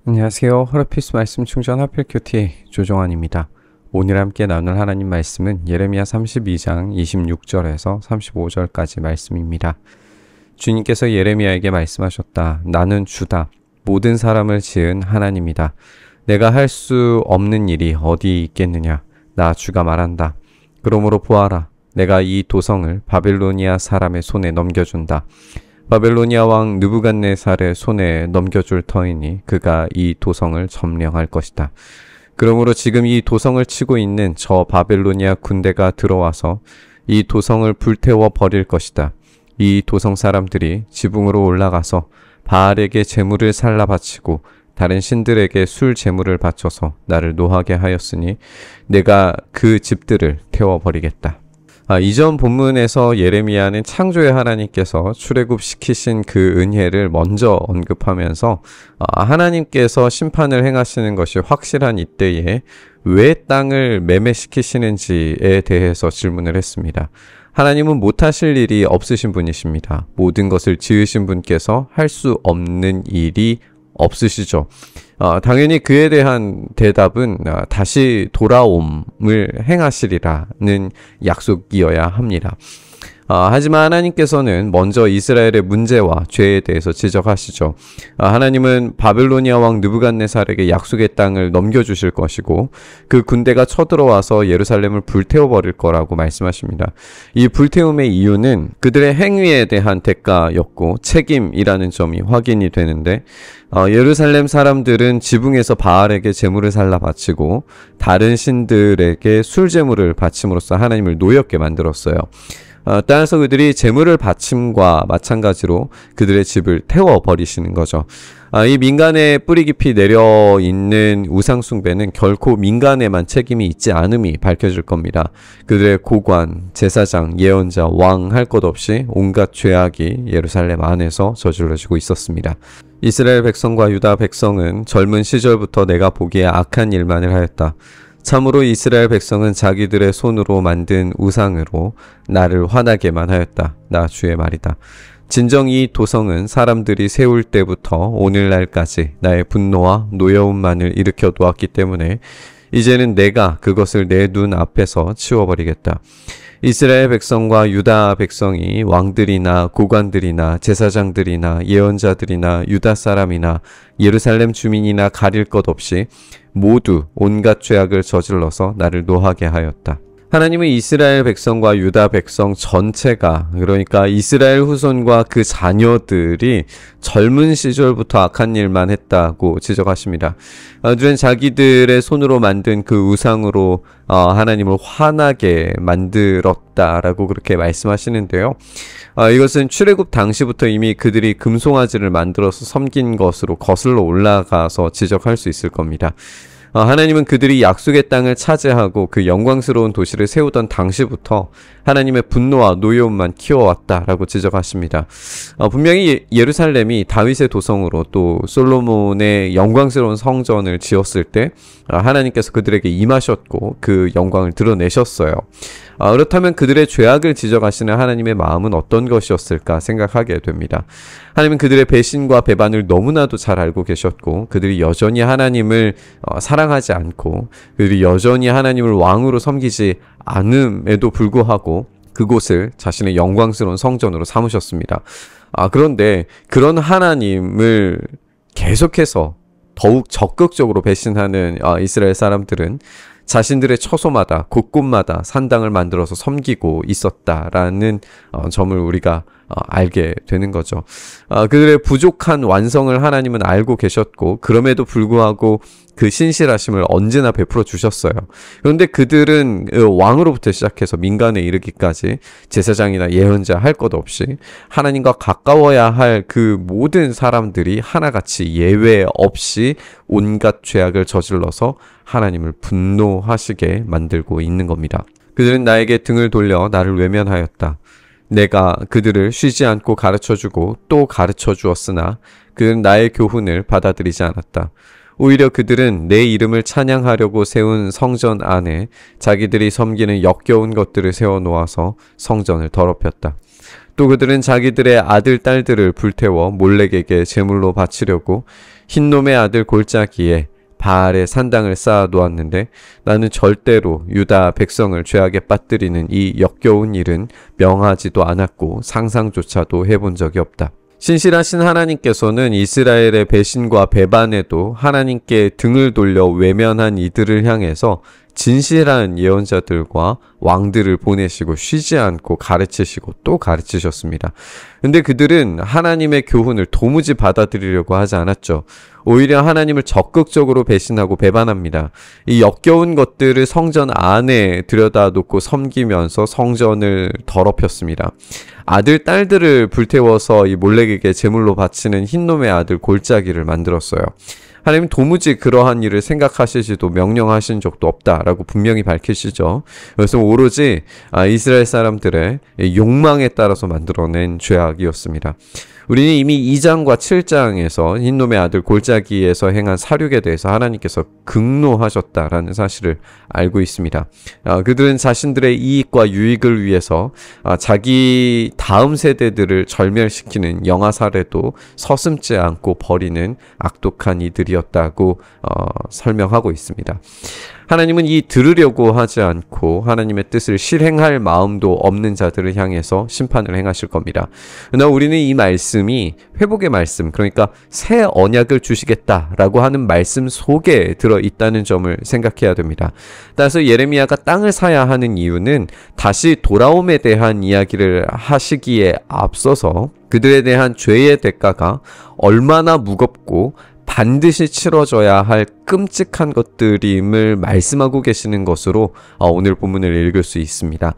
안녕하세요. 허러피스 말씀 충전 하필큐티 조정환입니다. 오늘 함께 나눌 하나님 말씀은 예레미야 32장 26절에서 35절까지 말씀입니다. 주님께서 예레미야에게 말씀하셨다. 나는 주다. 모든 사람을 지은 하나님이다. 내가 할 수 없는 일이 어디 있겠느냐. 나 주가 말한다. 그러므로 보아라. 내가 이 도성을 바벨로니아 사람의 손에 넘겨준다. 바벨로니아 왕 느부갓네살의 손에 넘겨줄 터이니 그가 이 도성을 점령할 것이다. 그러므로 지금 이 도성을 치고 있는 저 바벨로니아 군대가 들어와서 이 도성을 불태워 버릴 것이다. 이 도성 사람들이 지붕으로 올라가서 바알에게 제물을 살라 바치고 다른 신들에게 술 제물을 바쳐서 나를 노하게 하였으니 내가 그 집들을 태워버리겠다. 이전 본문에서 예레미야는 창조의 하나님께서 출애굽시키신 그 은혜를 먼저 언급하면서 하나님께서 심판을 행하시는 것이 확실한 이때에 왜 땅을 매매시키시는지에 대해서 질문을 했습니다. 하나님은 못하실 일이 없으신 분이십니다. 모든 것을 지으신 분께서 할 수 없는 일이 없으시죠. 당연히 그에 대한 대답은 다시 돌아옴을 행하시리라는 약속이어야 합니다. 하지만 하나님께서는 먼저 이스라엘의 문제와 죄에 대해서 지적하시죠. 하나님은 바벨로니아 왕 느부갓네살에게 약속의 땅을 넘겨주실 것이고 그 군대가 쳐들어와서 예루살렘을 불태워버릴 거라고 말씀하십니다. 이 불태움의 이유는 그들의 행위에 대한 대가였고 책임이라는 점이 확인이 되는데 예루살렘 사람들은 지붕에서 바알에게 제물을 살라 바치고 다른 신들에게 술 제물을 바침으로써 하나님을 노엽게 만들었어요. 따라서 그들이 제물을 바침과 마찬가지로 그들의 집을 태워버리시는 거죠. 이 민간에 뿌리 깊이 내려있는 우상숭배는 결코 민간에만 책임이 있지 않음이 밝혀질 겁니다. 그들의 고관, 제사장, 예언자, 왕 할 것 없이 온갖 죄악이 예루살렘 안에서 저질러지고 있었습니다. 이스라엘 백성과 유다 백성은 젊은 시절부터 내가 보기에 악한 일만을 하였다. 참으로 이스라엘 백성은 자기들의 손으로 만든 우상으로 나를 화나게만 하였다. 나 주의 말이다. 진정 이 도성은 사람들이 세울 때부터 오늘날까지 나의 분노와 노여움만을 일으켜 놓았기 때문에 이제는 내가 그것을 내 눈 앞에서 치워버리겠다. 이스라엘 백성과 유다 백성이 왕들이나 고관들이나 제사장들이나 예언자들이나 유다 사람이나 예루살렘 주민이나 가릴 것 없이 모두 온갖 죄악을 저질러서 나를 노하게 하였다. 하나님은 이스라엘 백성과 유다 백성 전체가, 그러니까 이스라엘 후손과 그 자녀들이 젊은 시절부터 악한 일만 했다고 지적하십니다. 그들은 자기들의 손으로 만든 그 우상으로 하나님을 화나게 만들었다라고 그렇게 말씀하시는데요. 이것은 출애굽 당시부터 이미 그들이 금송아지를 만들어서 섬긴 것으로 거슬러 올라가서 지적할 수 있을 겁니다. 하나님은 그들이 약속의 땅을 차지하고 그 영광스러운 도시를 세우던 당시부터 하나님의 분노와 노여움만 키워왔다라고 지적하십니다. 분명히 예루살렘이 다윗의 도성으로 또 솔로몬의 영광스러운 성전을 지었을 때 하나님께서 그들에게 임하셨고 그 영광을 드러내셨어요. 그렇다면 그들의 죄악을 지적하시는 하나님의 마음은 어떤 것이었을까 생각하게 됩니다. 하나님은 그들의 배신과 배반을 너무나도 잘 알고 계셨고 그들이 여전히 하나님을 사랑하지 않고 그들이 여전히 하나님을 왕으로 섬기지 않음에도 불구하고 그곳을 자신의 영광스러운 성전으로 삼으셨습니다. 그런데 그런 하나님을 계속해서 더욱 적극적으로 배신하는 이스라엘 사람들은 자신들의 처소마다 곳곳마다 산당을 만들어서 섬기고 있었다라는 점을 우리가 알게 되는 거죠. 그들의 부족한 완성을 하나님은 알고 계셨고 그럼에도 불구하고 그 신실하심을 언제나 베풀어 주셨어요. 그런데 그들은 왕으로부터 시작해서 민간에 이르기까지 제사장이나 예언자 할 것 없이 하나님과 가까워야 할 그 모든 사람들이 하나같이 예외 없이 온갖 죄악을 저질러서 하나님을 분노하시게 만들고 있는 겁니다. 그들은 나에게 등을 돌려 나를 외면하였다. 내가 그들을 쉬지 않고 가르쳐주고 또 가르쳐 주었으나 그들은 나의 교훈을 받아들이지 않았다. 오히려 그들은 내 이름을 찬양하려고 세운 성전 안에 자기들이 섬기는 역겨운 것들을 세워놓아서 성전을 더럽혔다. 또 그들은 자기들의 아들, 딸들을 불태워 몰렉에게 제물로 바치려고 흰놈의 아들 골짜기에 바알의 산당을 쌓아 놓았는데 나는 절대로 유다 백성을 죄악에 빠뜨리는 이 역겨운 일은 명하지도 않았고 상상조차도 해본 적이 없다. 신실하신 하나님께서는 이스라엘의 배신과 배반에도 하나님께 등을 돌려 외면한 이들을 향해서 진실한 예언자들과 왕들을 보내시고 쉬지 않고 가르치시고 또 가르치셨습니다. 근데 그들은 하나님의 교훈을 도무지 받아들이려고 하지 않았죠. 오히려 하나님을 적극적으로 배신하고 배반합니다. 이 역겨운 것들을 성전 안에 들여다놓고 섬기면서 성전을 더럽혔습니다. 아들, 딸들을 불태워서 이 몰렉에게 제물로 바치는 흰놈의 아들 골짜기를 만들었어요. 하나님 도무지 그러한 일을 생각하시지도 명령하신 적도 없다라고 분명히 밝히시죠. 그래서 오로지 이스라엘 사람들의 욕망에 따라서 만들어낸 죄악이었습니다. 우리는 이미 2장과 7장에서 흰놈의 아들 골짜기에서 행한 사륙에 대해서 하나님께서 극노하셨다라는 사실을 알고 있습니다. 그들은 자신들의 이익과 유익을 위해서 자기 다음 세대들을 절멸시키는 영아살에도 서슴지 않고 버리는 악독한 이들이었다고 설명하고 있습니다. 하나님은 이 들으려고 하지 않고 하나님의 뜻을 실행할 마음도 없는 자들을 향해서 심판을 행하실 겁니다. 그러나 우리는 이 말씀이 회복의 말씀, 그러니까 새 언약을 주시겠다라고 하는 말씀 속에 들어있다는 점을 생각해야 됩니다. 따라서 예레미야가 땅을 사야 하는 이유는 다시 돌아옴에 대한 이야기를 하시기에 앞서서 그들에 대한 죄의 대가가 얼마나 무겁고 반드시 치러져야 할 끔찍한 것들임을 말씀하고 계시는 것으로 오늘 본문을 읽을 수 있습니다.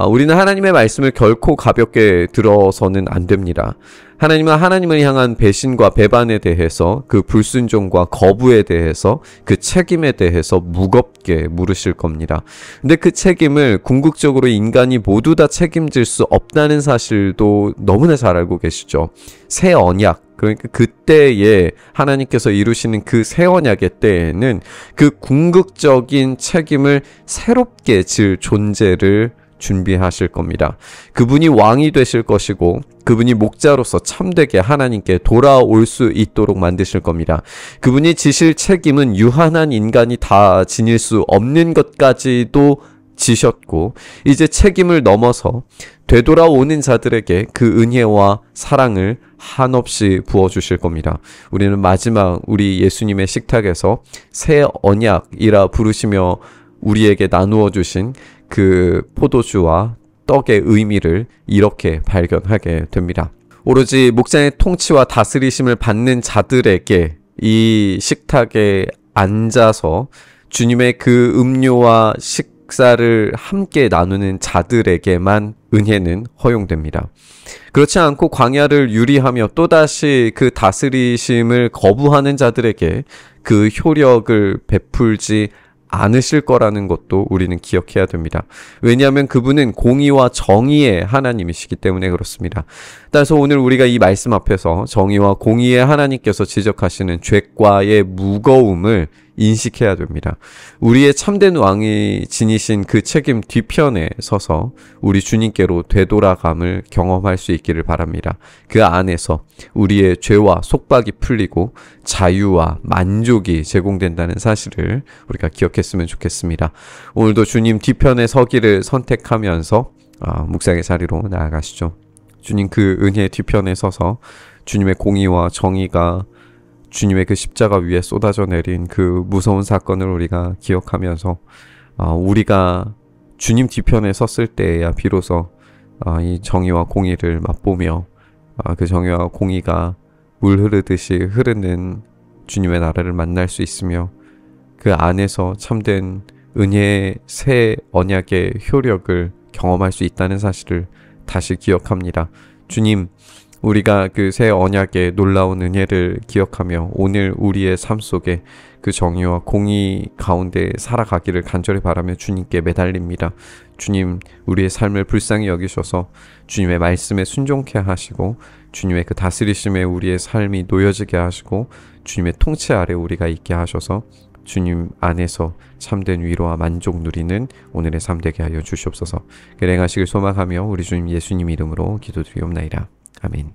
우리는 하나님의 말씀을 결코 가볍게 들어서는 안 됩니다. 하나님은 하나님을 향한 배신과 배반에 대해서 그 불순종과 거부에 대해서 그 책임에 대해서 무겁게 물으실 겁니다. 근데 그 책임을 궁극적으로 인간이 모두 다 책임질 수 없다는 사실도 너무나 잘 알고 계시죠. 새 언약, 그러니까 그때에 하나님께서 이루시는 그 새 언약의 때에는 그 궁극적인 책임을 새롭게 질 존재를 준비하실 겁니다. 그분이 왕이 되실 것이고 그분이 목자로서 참되게 하나님께 돌아올 수 있도록 만드실 겁니다. 그분이 지실 책임은 유한한 인간이 다 지닐 수 없는 것까지도 지셨고 이제 책임을 넘어서 되돌아오는 자들에게 그 은혜와 사랑을 한없이 부어주실 겁니다. 우리는 마지막 우리 예수님의 식탁에서 새 언약이라 부르시며 우리에게 나누어 주신 그 포도주와 떡의 의미를 이렇게 발견하게 됩니다. 오로지 목장의 통치와 다스리심을 받는 자들에게 이 식탁에 앉아서 주님의 그 음료와 식사를 함께 나누는 자들에게만 은혜는 허용됩니다. 그렇지 않고 광야를 유리하며 또다시 그 다스리심을 거부하는 자들에게 그 효력을 베풀지 않으실 거라는 것도 우리는 기억해야 됩니다. 왜냐하면 그분은 공의와 정의의 하나님이시기 때문에 그렇습니다. 따라서 오늘 우리가 이 말씀 앞에서 정의와 공의의 하나님께서 지적하시는 죄과의 무거움을 인식해야 됩니다. 우리의 참된 왕이 지니신 그 책임 뒤편에 서서 우리 주님께로 되돌아감을 경험할 수 있기를 바랍니다. 그 안에서 우리의 죄와 속박이 풀리고 자유와 만족이 제공된다는 사실을 우리가 기억했으면 좋겠습니다. 오늘도 주님 뒤편에 서기를 선택하면서 묵상의 자리로 나아가시죠. 주님 그 은혜의 뒤편에 서서 주님의 공의와 정의가 주님의 그 십자가 위에 쏟아져 내린 그 무서운 사건을 우리가 기억하면서 우리가 주님 뒤편에 섰을 때야 비로소 이 정의와 공의를 맛보며 그 정의와 공의가 물 흐르듯이 흐르는 주님의 나라를 만날 수 있으며 그 안에서 참된 은혜의 새 언약의 효력을 경험할 수 있다는 사실을 다시 기억합니다. 주님, 우리가 그 새 언약의 놀라운 은혜를 기억하며 오늘 우리의 삶 속에 그 정의와 공의 가운데 살아가기를 간절히 바라며 주님께 매달립니다. 주님, 우리의 삶을 불쌍히 여기셔서 주님의 말씀에 순종케 하시고 주님의 그 다스리심에 우리의 삶이 놓여지게 하시고 주님의 통치 아래 우리가 있게 하셔서 주님 안에서 참된 위로와 만족 누리는 오늘의 삶 되게 하여 주시옵소서. 그 행하시길 소망하며 우리 주님 예수님 이름으로 기도드리옵나이다. 아멘.